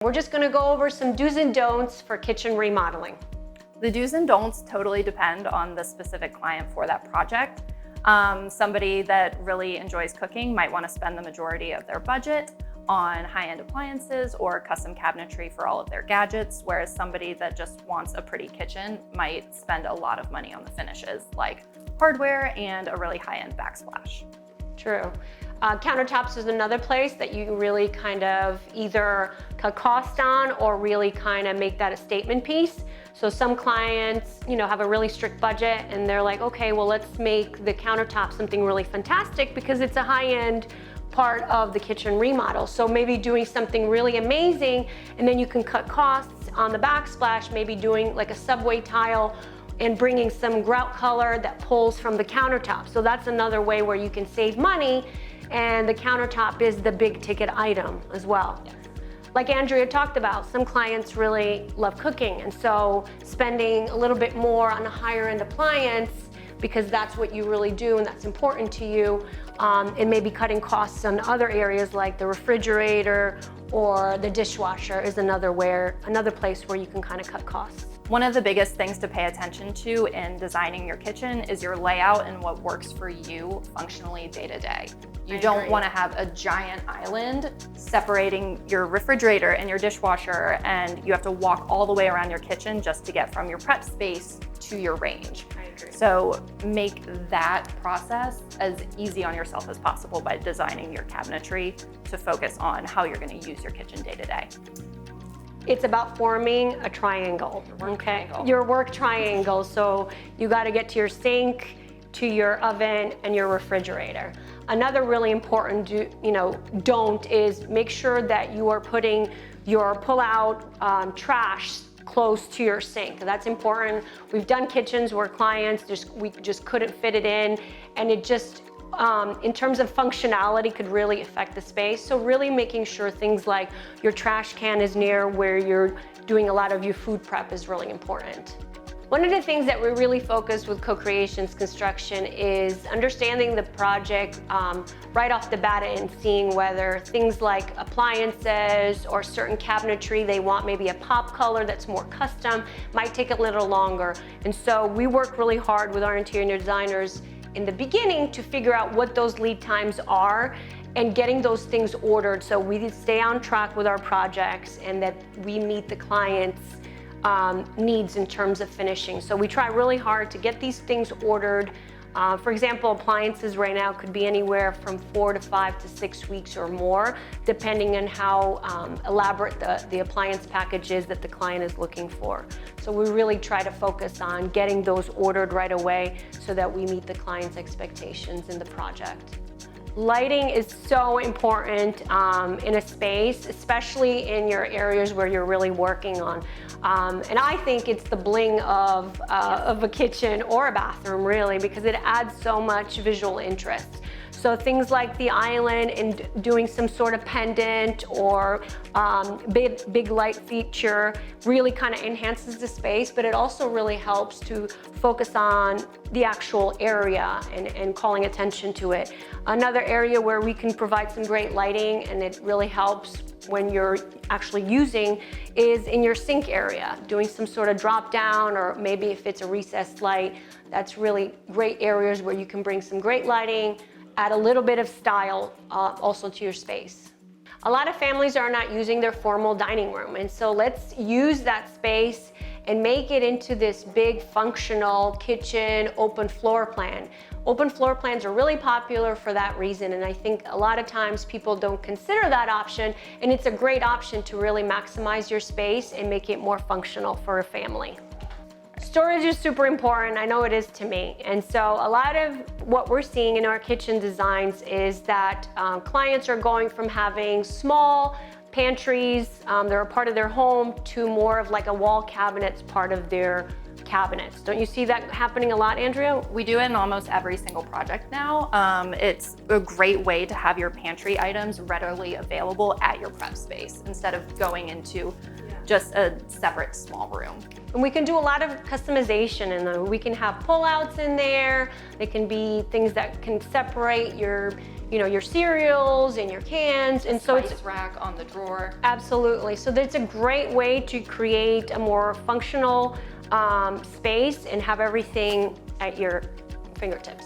We're just going to go over some do's and don'ts for kitchen remodeling. The do's and don'ts totally depend on the specific client for that project. Somebody that really enjoys cooking might want to spend the majority of their budget on high-end appliances or custom cabinetry for all of their gadgets, whereas somebody that just wants a pretty kitchen might spend a lot of money on the finishes, like hardware and a really high-end backsplash. True. Countertops is another place that you really kind of either cut cost on or really kind of make that a statement piece. So some clients, have a really strict budget and they're like, okay, well, let's make the countertop something really fantastic because it's a high-end part of the kitchen remodel. So maybe doing something really amazing, and then you can cut costs on the backsplash, maybe doing like a subway tile and bringing some grout color that pulls from the countertop. So that's another way where you can save money, and the countertop is the big ticket item as well. Yes. Like Andrea talked about, some clients really love cooking, and so spending a little bit more on a higher end appliance because that's what you really do and that's important to you, and maybe cutting costs on other areas like the refrigerator or the dishwasher is another place where you can kind of cut costs. One of the biggest things to pay attention to in designing your kitchen is your layout and what works for you functionally day to day. You don't want to have a giant island separating your refrigerator and your dishwasher, and you have to walk all the way around your kitchen just to get from your prep space to your range. I agree. So make that process as easy on yourself as possible by designing your cabinetry to focus on how you're going to use your kitchen day to day. It's about forming a triangle, Your work triangle. So you got to get to your sink, to your oven, and your refrigerator. Another really important don't is make sure that you are putting your pull-out trash close to your sink. That's important. We've done kitchens where clients we just couldn't fit it in, and it just in terms of functionality could really affect the space. So really making sure things like your trash can is near where you're doing a lot of your food prep is really important. One of the things that we really focus with CoCreations construction is understanding the project right off the bat and seeing whether things like appliances or certain cabinetry, they want maybe a pop color that's more custom, might take a little longer. And so we work really hard with our interior designers in the beginning to figure out what those lead times are and getting those things ordered so we stay on track with our projects and that we meet the client's needs in terms of finishing. So we try really hard to get these things ordered. For example, appliances right now could be anywhere from 4 to 5 to 6 weeks or more, depending on how elaborate the appliance package is that the client is looking for. So we really try to focus on getting those ordered right away so that we meet the client's expectations in the project. Lighting is so important in a space, especially in your areas where you're really working on. And I think it's the bling of a kitchen or a bathroom, really, because it adds so much visual interest. So things like the island and doing some sort of pendant or big light feature really kind of enhances the space, but it also really helps to focus on the actual area and calling attention to it. Another area where we can provide some great lighting, and it really helps when you're actually using, is in your sink area, doing some sort of drop down, or maybe if it's a recessed light, that's really great areas where you can bring some great lighting, add a little bit of style also to your space. A lot of families are not using their formal dining room, and so let's use that space and make it into this big functional kitchen open floor plan. Open floor plans are really popular for that reason, and I think a lot of times people don't consider that option, and it's a great option to really maximize your space and make it more functional for a family. Storage is super important. I know it is to me. And so a lot of what we're seeing in our kitchen designs is that clients are going from having small pantries, they're a part of their home, to more of like a wall cabinets part of their cabinets. Don't you see that happening a lot, Andrea? We do it in almost every single project now. It's a great way to have your pantry items readily available at your prep space instead of going into just a separate small room. And we can do a lot of customization in them. We can have pull-outs in there. They can be things that can separate your your cereals and your cans. And so it's Spice rack on the drawer. absolutely. So that's a great way to create a more functional space and have everything at your fingertips.